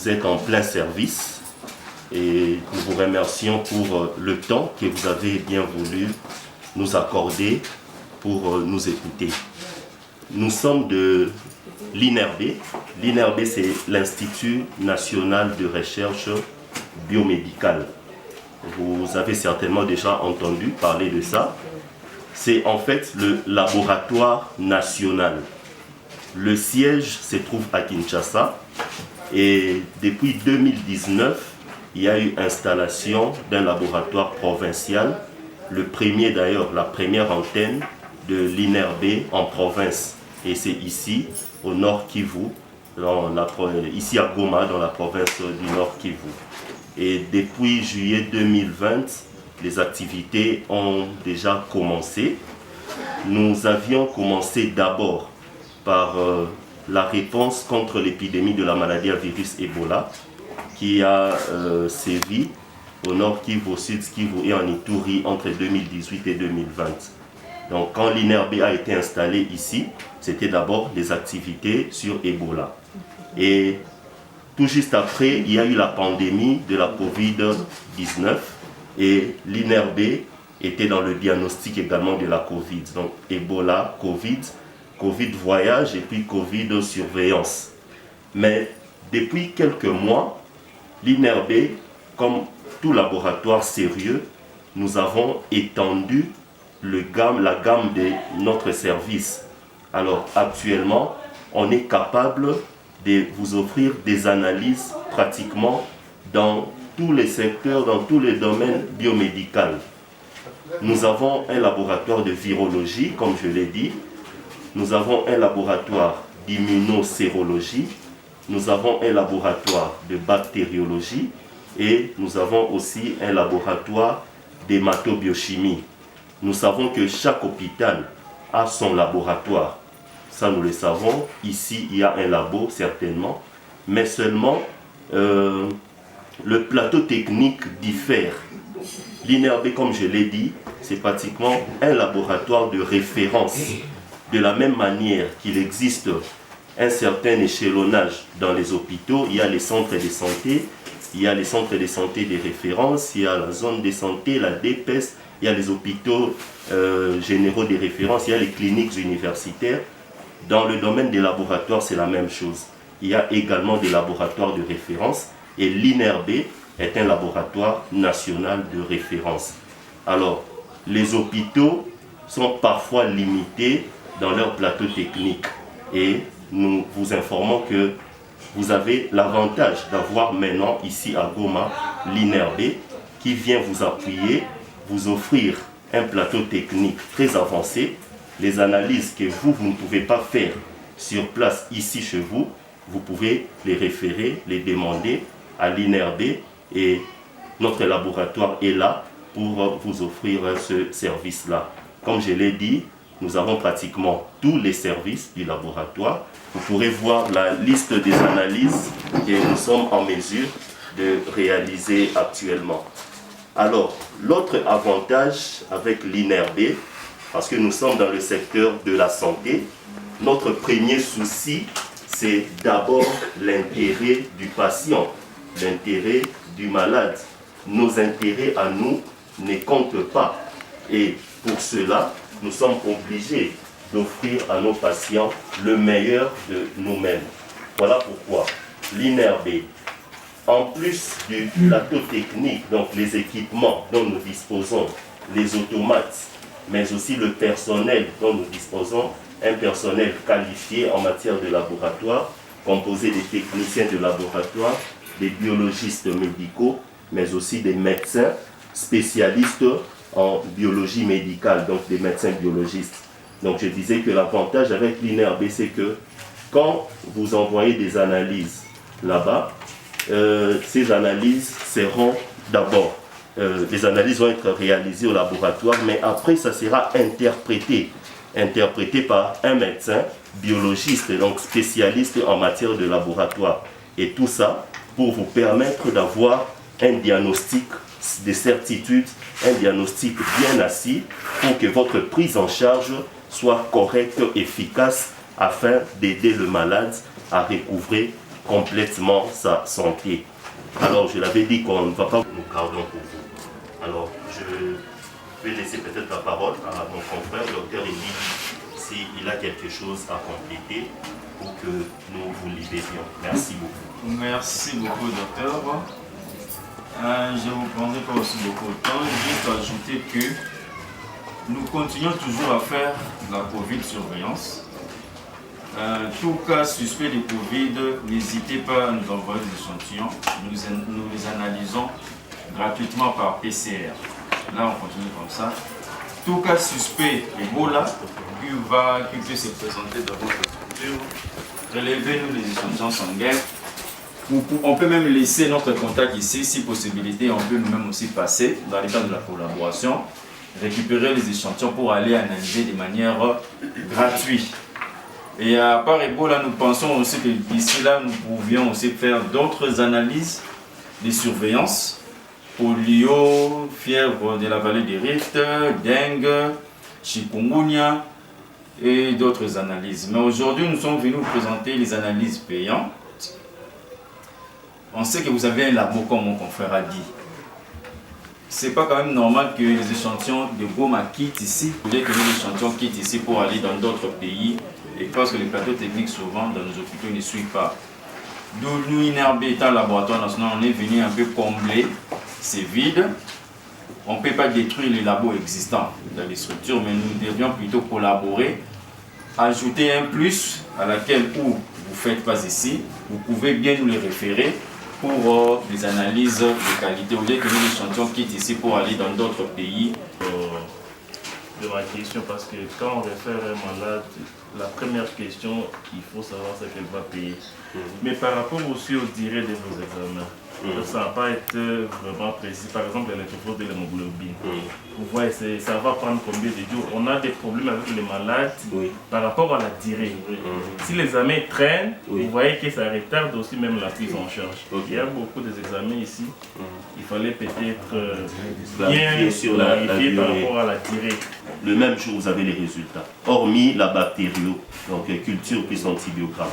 vous êtes en plein service et nous vous remercions pour le temps que vous avez bien voulu nous accorder pour nous écouter. Nous sommes de l'INRB. L'INRB, c'est l'Institut national de recherche biomédicale. Vous avez certainement déjà entendu parler de ça. C'est en fait le laboratoire national. Le siège se trouve à Kinshasa et depuis 2019, il y a eu installation d'un laboratoire provincial, le premier d'ailleurs, la première antenne de l'INRB en province. Et c'est ici, au Nord Kivu, ici à Goma, dans la province du Nord Kivu. Et depuis juillet 2020, les activités ont déjà commencé. Nous avions commencé d'abord par la réponse contre l'épidémie de la maladie à virus Ebola qui a sévi au Nord Kivu, au Sud Kivu et en Ituri entre 2018 et 2020. Donc quand l'INRB a été installé ici, c'était d'abord des activités sur Ebola. Et tout juste après, il y a eu la pandémie de la Covid-19 et l'INRB était dans le diagnostic également de la Covid. Donc Ebola, Covid voyage et puis Covid surveillance. Mais depuis quelques mois, l'INRB, comme tout laboratoire sérieux, nous avons étendu la gamme de notre service. Alors actuellement, on est capable de vous offrir des analyses pratiquement dans tous les secteurs, dans tous les domaines biomédicaux. Nous avons un laboratoire de virologie, comme je l'ai dit. Nous avons un laboratoire d'immunosérologie. Nous avons un laboratoire de bactériologie. Et nous avons aussi un laboratoire d'hématobiochimie. Nous savons que chaque hôpital a son laboratoire. Ça, nous le savons. Ici, il y a un labo, certainement. Mais seulement, le plateau technique diffère. L'INRB, comme je l'ai dit, c'est pratiquement un laboratoire de référence. De la même manière qu'il existe un certain échelonnage dans les hôpitaux, il y a les centres de santé, il y a les centres de santé de référence, il y a la zone de santé, la DPS, il y a les hôpitaux généraux de référence, il y a les cliniques universitaires. Dans le domaine des laboratoires, c'est la même chose. Il y a également des laboratoires de référence et l'INRB est un laboratoire national de référence. Alors, les hôpitaux sont parfois limités dans leur plateau technique et nous vous informons que vous avez l'avantage d'avoir maintenant ici à Goma l'INRB qui vient vous appuyer, vous offrir un plateau technique très avancé. Les analyses que vous ne pouvez pas faire sur place ici chez vous, vous pouvez les référer, les demander à l'INRB et notre laboratoire est là pour vous offrir ce service-là. Comme je l'ai dit, nous avons pratiquement tous les services du laboratoire. Vous pourrez voir la liste des analyses que nous sommes en mesure de réaliser actuellement. Alors, l'autre avantage avec l'INRB, parce que nous sommes dans le secteur de la santé, notre premier souci, c'est d'abord l'intérêt du patient, l'intérêt du malade. Nos intérêts à nous ne comptent pas. Et pour cela, nous sommes obligés d'offrir à nos patients le meilleur de nous-mêmes. Voilà pourquoi l'INRB, en plus du plateau technique, donc les équipements dont nous disposons, les automates, mais aussi le personnel dont nous disposons, un personnel qualifié en matière de laboratoire, composé des techniciens de laboratoire, des biologistes médicaux, mais aussi des médecins spécialistes en biologie médicale, donc des médecins biologistes. Donc je disais que l'avantage avec l'INRB, c'est que quand vous envoyez des analyses là-bas, ces analyses seront d'abord, les analyses vont être réalisées au laboratoire, mais après ça sera interprété par un médecin biologiste, donc spécialiste en matière de laboratoire. Et tout ça pour vous permettre d'avoir un diagnostic de certitude, un diagnostic bien assis pour que votre prise en charge soit correcte, efficace, afin d'aider le malade à recouvrer complètement sa santé. Alors, je l'avais dit qu'on ne va pas nous gardons pour vous. Alors, je vais laisser peut-être la parole à mon confrère, docteur Élie, s'il a quelque chose à compléter pour que nous vous libérions. Merci beaucoup. Merci beaucoup, docteur. Je vous prendrai pas aussi beaucoup de temps. Juste ajouter que nous continuons toujours à faire la Covid surveillance. Tout cas suspect de Covid, n'hésitez pas à nous envoyer des échantillons. Nous les analysons gratuitement par PCR. Là, on continue comme ça. Tout cas suspect Ebola qui peut se présenter dans votre structure, relevez-nous les échantillons sanguins. On peut même laisser notre contact ici, si possibilité, on peut nous-mêmes aussi passer dans le cadre de la collaboration, récupérer les échantillons pour aller analyser de manière gratuite. Et à part Ebola, nous pensons aussi que d'ici là, nous pouvions aussi faire d'autres analyses de surveillance, polio, fièvre de la vallée des Rifts, dengue, chikungunya et d'autres analyses. Mais aujourd'hui, nous sommes venus vous présenter les analyses payantes. On sait que vous avez un labo, comme mon confrère a dit. C'est pas quand même normal que les échantillons de Goma quittent ici. Vous voulez que les échantillons quittent ici pour aller dans d'autres pays. Et parce que les plateaux techniques, souvent, dans nos hôpitaux, ne suivent pas. D'où nous, INRB étant laboratoire national, on est venu un peu combler ces vides. On ne peut pas détruire les labos existants dans les structures, mais nous devions plutôt collaborer, ajouter un plus à laquelle où vous ne faites pas ici. Vous pouvez bien nous les référer pour des analyses de qualité. Au lieu que nous, l'échantillon quitte ici pour aller dans d'autres pays. De ma question, parce que quand on réfère un malade, la première question, il faut savoir ce qu'elle va payer. Mais par rapport aussi aux durées de vos examens, ça n'a pas été vraiment précis. Par exemple, l'électrophose de l'hémoglobine. Vous voyez, ça va prendre combien de jours? On a des problèmes avec les malades par rapport à la durée. Si l'examen traîne, vous voyez que ça retarde aussi même la prise en charge. Il y a beaucoup d'examens ici. Il fallait peut-être bien clarifier par rapport à la durée. Le même jour, vous avez les résultats. Hormis la bactério, donc culture plus antibiogramme.